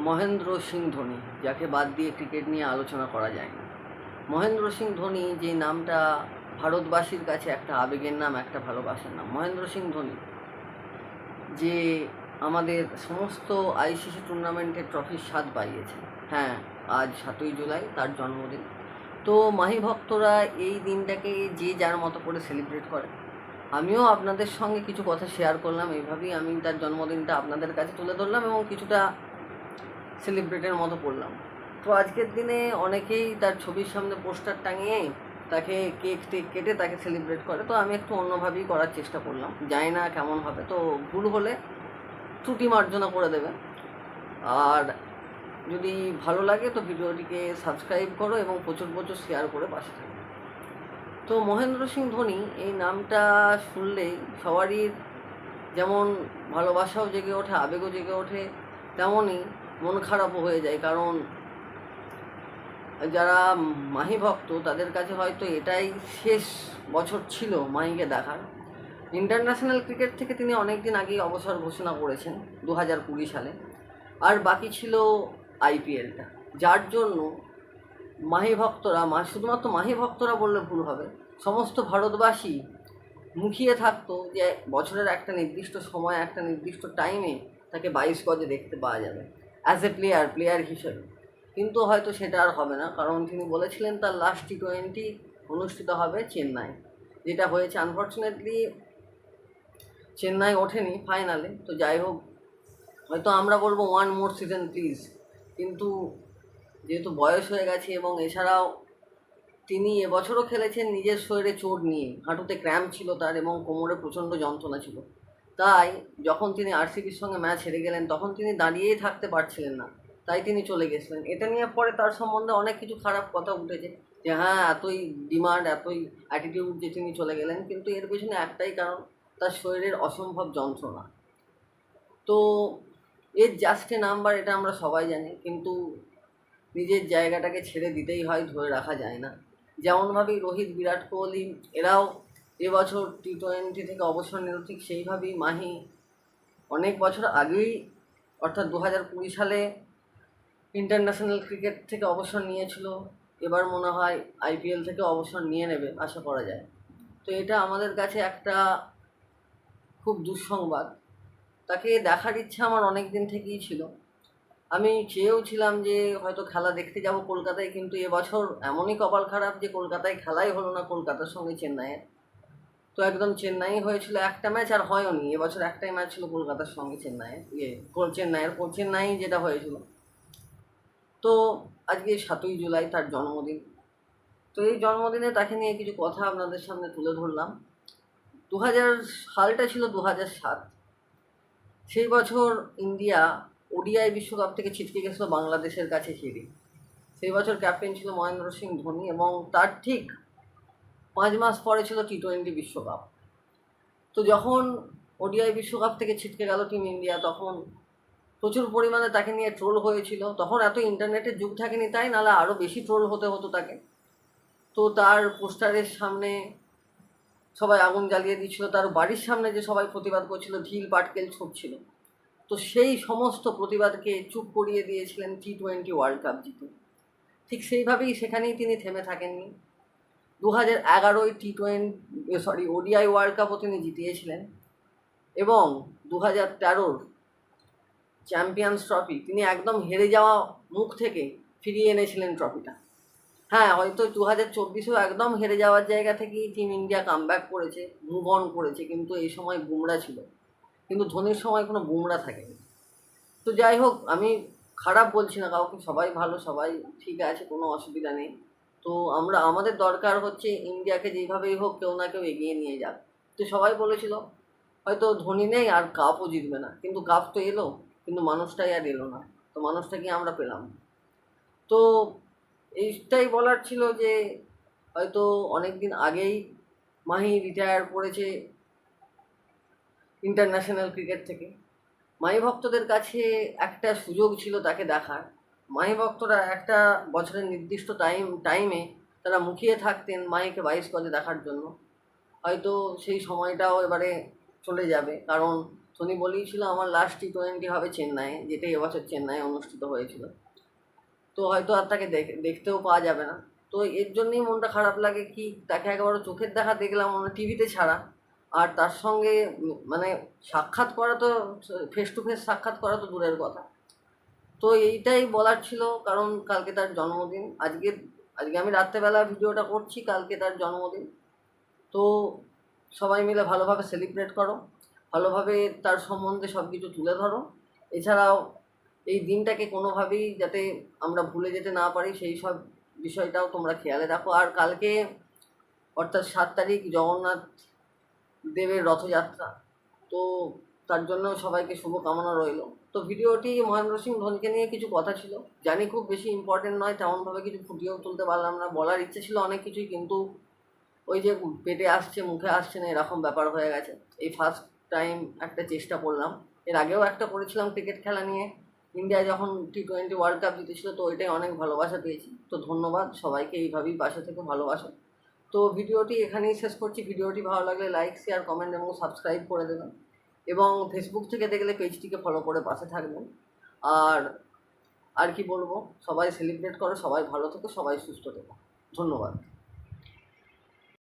মহেন্দ্র সিং ধোনি, যাকে বাদ দিয়ে ক্রিকেট নিয়ে আলোচনা করা যায় না। মহেন্দ্র সিং ধোনি যে নামটা ভারতবাসীর কাছে একটা আবেগের নাম, একটা ভালোবাসার নাম। মহেন্দ্র সিং ধোনি যে আমাদের সমস্ত আইসিসি টুর্নামেন্টের ট্রফির স্বাদ পাইয়েছে। হ্যাঁ, আজ 7ই জুলাই তার জন্মদিন। তো মাহি ভক্তরা এই দিনটাকে যে যার মতো করে সেলিব্রেট করে। আমিও আপনাদের সঙ্গে কিছু কথা শেয়ার করলাম, এইভাবেই আমি তার জন্মদিনটা আপনাদের কাছে তুলে ধরলাম এবং কিছুটা সেলিব্রেটের মতো করলাম। তো আজকের দিনে অনেকেই তার ছবির সামনে পোস্টার টাঙিয়ে তাকে কেক টেক কেটে তাকে সেলিব্রেট করে। তো আমি একটু অন্যভাবেই করার চেষ্টা করলাম, জানি না কেমন হবে, তো ভুল হলে ত্রুটি মার্জনা করে দেবে। আর যদি ভালো লাগে তো ভিডিওটিকে সাবস্ক্রাইব করো এবং প্রচুর প্রচুর শেয়ার করে পাশে থাকো। তো মহেন্দ্র সিং ধোনি এই নামটা শুনলেই সবারই যেমন ভালোবাসাও জেগে ওঠে, আবেগও জেগে ওঠে, তেমনই মন খারাপও হয়ে যায়। কারণ যারা মাহি ভক্ত তাদের কাছে হয়তো এটাই শেষ বছর ছিল মাহিকে দেখার। ইন্টারন্যাশনাল ক্রিকেট থেকে তিনি অনেক দিন আগেই অবসর ঘোষণা করেছেন 2020 সালে, আর বাকি ছিল আইপিএলটা, যার জন্য মাহি ভক্তরা, শুধুমাত্র মাহি ভক্তরা বললে ভুল হবে, সমস্ত ভারতবাসী মুখিয়ে থাকতো যে বছরের একটা নির্দিষ্ট সময়, একটা নির্দিষ্ট টাইমে তাকে 22 গজে দেখতে পাওয়া যাবে অ্যাজ এ প্লেয়ার হিসেবে। কিন্তু হয়তো সেটা আর হবে না, কারণ তিনি বলেছিলেন তার লাস্ট টি20 অনুষ্ঠিত হবে চেন্নাই, যেটা হয়েছে। আনফর্চুনেটলি চেন্নাই ওঠেনি ফাইনালে। তো যাই হোক, হয়তো আমরা বলবো ওয়ান মোর সিজন প্লিজ, কিন্তু যেহেতু বয়স হয়ে গেছে এবং এছাড়াও তিনি এবছরও খেলেছেন নিজের শরীরে চোট নিয়ে, হাঁটুতে ক্র্যাম্প ছিল তার এবং কোমরে প্রচণ্ড যন্ত্রণা ছিল। তাই যখন তিনি আরসিবির সঙ্গে ম্যাচ হেরে গেলেন তখন তিনি দাঁড়িয়েই থাকতে পারছিলেন না, তাই তিনি চলে গেছিলেন। এটা নিয়ে পরে তার সম্বন্ধে অনেক কিছু খারাপ কথা উঠেছে, যে হ্যাঁ এতই ডিমান্ড, এতই অ্যাটিটিউড যে তিনি চলে গেলেন, কিন্তু এর পেছনে একটাই কারণ, তার শরীরের অসম্ভব যন্ত্রণা। তো এর জাস্ট এ নাম্বার, এটা আমরা সবাই জানি, কিন্তু নিজের জায়গাটাকে ছেড়ে দিতেই হয়, ধরে রাখা যায় না। যেমনভাবেই রোহিত, বিরাট কোহলি এরাও এবছর টি20 থেকে অবসর নিল, ঠিক সেইভাবেই মাহি অনেক বছর আগেই, অর্থাৎ 2020 সালে ইন্টারন্যাশনাল ক্রিকেট থেকে অবসর নিয়েছিল। এবার মনে হয় আইপিএল থেকে অবসর নিয়ে নেবে, আশা করা যায়। তো এটা আমাদের কাছে একটা খুব দুঃসংবাদ। তাকে দেখার ইচ্ছা আমার অনেক দিন থেকেই ছিল। আমি চেয়েও ছিলাম যে হয়তো খেলা দেখতে যাব কলকাতায়, কিন্তু এবছর এমনই কপাল খারাপ যে কলকাতায় খেলাই হলো না কলকাতার সঙ্গে চেন্নাইয়ের। তো একদম চেন্নাই হয়েছিল একটা ম্যাচ, আর হয়নি। এবছর একটাই ম্যাচ ছিল কলকাতার সঙ্গে চেন্নাইয়ের, চেন্নাই যেটা হয়েছিল। তো আজকে 7ই জুলাই তার জন্মদিন। তো এই জন্মদিনে তাকে নিয়ে কিছু কথা আপনাদের সামনে তুলে ধরলাম। সালটা ছিল 2007। সেই বছর ইন্ডিয়া ওডিআই বিশ্বকাপ থেকে ছিটকে গেছিলো বাংলাদেশের কাছে হেরে। সেই বছর ক্যাপ্টেন ছিল মহেন্দ্র সিং ধোনি এবং তার ঠিক 5 মাস পরে ছিল টি20 বিশ্বকাপ। তো যখন ওডিআই বিশ্বকাপ থেকে ছিটকে গেল টিম ইন্ডিয়া, তখন প্রচুর পরিমাণে তাকে নিয়ে ট্রোল হয়েছিল। তখন এত ইন্টারনেটের যুগ থাকেনি, তাই নাহলে আরও বেশি ট্রোল হতে হতো তাকে। তো তার পোস্টারের সামনে সবাই আগুন জ্বালিয়ে দিচ্ছিল, তার বাড়ির সামনে যে সবাই প্রতিবাদ করছিল ঢিল পাটকেল ছুটছিল। তো সেই সমস্ত প্রতিবাদকে চুপ করিয়ে দিয়েছিলেন টি20 ওয়ার্ল্ড কাপ জিতে। ঠিক সেইভাবেই সেখানেই তিনি থেমে থাকেননি। 2011 ওডিআই ওয়ার্ল্ড কাপও তিনি জিতিয়েছিলেন এবং 2013 চ্যাম্পিয়ন্স ট্রফি তিনি একদম হেরে যাওয়া মুখ থেকে ফিরিয়ে এনেছিলেন ট্রফিটা। হ্যাঁ, হয়তো 2024-এও একদম হেরে যাওয়ার জায়গা থেকেই টিম ইন্ডিয়া কামব্যাক করেছে, মুভ অন করেছে, কিন্তু এই সময় বুমরা ছিল, কিন্তু ধোনির সময় কোনো বুমরা থাকেনি। তো যাই হোক, আমি খারাপ বলছি না কাউকে, সবাই ভালো, সবাই ঠিক আছে, কোনো অসুবিধা নেই। তো আমাদের দরকার হচ্ছে ইন্ডিয়াকে যেইভাবেই হোক কেউ না কেউ এগিয়ে নিয়ে যাক। তো সবাই বলেছিল হয়তো ধোনি নেই আর কাপও জিতবে না, কিন্তু কাপ তো এলো, কিন্তু মানুষটাই আর এলো না। তো মানুষটাকে আমরা পেলাম। তো এইটাই বলার ছিল যে হয়তো অনেক দিন আগেই মাহি রিটায়ার করেছে ইন্টারন্যাশনাল ক্রিকেট থেকে। মাহি ভক্তদের কাছে একটা সুযোগ ছিল তাকে দেখার। মাহি ভক্তরা একটা বছরের নির্দিষ্ট টাইমে তারা মুখিয়ে থাকতেন মাহিকে 22 গজে দেখার জন্য। হয়তো সেই সময়টাও এবারে চলে যাবে, কারণ ধোনি বলেইছিল আমার লাস্ট T20 হবে চেন্নাই, যেটা এবছর চেন্নাই অনুষ্ঠিত হয়েছিল। তো হয়তো আর তাকে দেখতেও পাওয়া যাবে না। তো এর জন্যই মনটা খারাপ লাগে কি তাকে একবারও চোখের দেখা দেখলাম মানে টিভিতে ছাড়া, আর তার সঙ্গে মানে সাক্ষাৎ করা তো, ফেস টু ফেস সাক্ষাৎ করা তো দূরের কথা। তো এইটাই বলার ছিল, কারণ কালকে তার জন্মদিন। আজকে আমি রাত্রেবেলা ভিডিওটা করছি, কালকে তার জন্মদিন। তো সবাই মিলে ভালোভাবে সেলিব্রেট করো, ভালোভাবে তার সম্বন্ধে সব কিছু তুলে ধরো। এছাড়াও এই দিনটাকে কোনোভাবেই যাতে আমরা ভুলে যেতে না পারি সেই সব বিষয়টাও তোমরা খেয়ালে রাখো। আর কালকে অর্থাৎ 7 তারিখ জগন্নাথ দেবের রথযাত্রা, তো তার জন্য সবাইকে শুভকামনা রইল। তো ভিডিওটি মহেন্দ্র সিং ধোনিকে নিয়ে কিছু কথা ছিল, জানি খুব বেশি ইম্পর্টেন্ট নয়, তেমনভাবে কিছু ফুটিয়েও তুলতে পারলাম না। বলার ইচ্ছে ছিল অনেক কিছুই, কিন্তু ওই যে পেটে আসছে মুখে আসছে না এরকম ব্যাপার হয়ে গেছে। এই ফার্স্ট টাইম একটা চেষ্টা করলাম, এর আগেও একটা করেছিলাম ক্রিকেট খেলা নিয়ে, ইন্ডিয়া যখন T20 ওয়ার্ল্ড কাপ জিতেছিল, তো ওইটাই অনেক ভালোবাসা পেয়েছি। তো ধন্যবাদ সবাইকে, এইভাবেই পাশে থেকে ভালোবাসো। তো ভিডিওটি এখানেই শেষ করছি। ভিডিওটি ভালো লাগলে লাইক, শেয়ার, কমেন্ট এবং সাবস্ক্রাইব করে দেবেন, এবং ফেসবুক থেকে দেখলে পেজটিকে ফলো করে পাশে থাকবেন। আর আর কি বলবো, সবাই সেলিব্রেট করো, সবাই ভালো থেকো, সবাই সুস্থ থেকো। ধন্যবাদ।